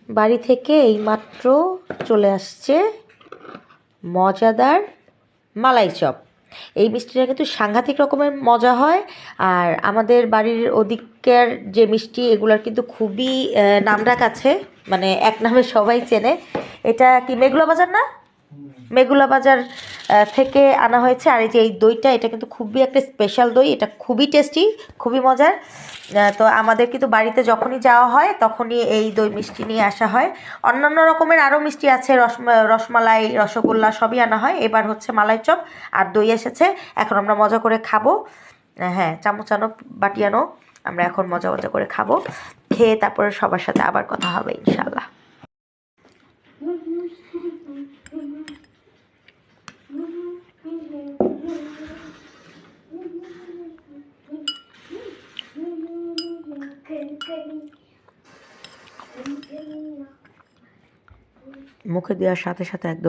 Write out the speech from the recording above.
বাড়ি থেকে এইমাত্র চলে আসছে মজাদার মালাই চপ। এই মিষ্টিটা কিন্তু সাংঘাতিক রকমের মজা হয়। আর আমাদের বাড়ির ওদিকের যে মিষ্টি এগুলোর কিন্তু খুবই নামডাক আছে, মানে এক নামে সবাই চেনে। এটা কি মেঘলা বাজার না? মেঘলা বাজার থেকে আনা হয়েছে। আর এই যে এই দইটা, এটা কিন্তু খুবই একটা স্পেশাল দই, এটা খুবই টেস্টি, খুবই মজার। তো আমাদের কিন্তু বাড়িতে যখনই যাওয়া হয় তখনই এই দই মিষ্টি নিয়ে আসা হয়। অন্যান্য রকমের আরও মিষ্টি আছে, রসমালাই, রসগোল্লা সবই আনা হয়। এবার হচ্ছে মালাই চপ আর দই এসেছে, এখন আমরা মজা করে খাবো। হ্যাঁ, চামচ আনো, বাটি আনো, আমরা এখন মজা মজা করে খাবো। খেয়ে তারপরে সবার সাথে আবার কথা হবে ইনশাল্লাহ। মুখে দেওয়ার সাথে সাথে একদম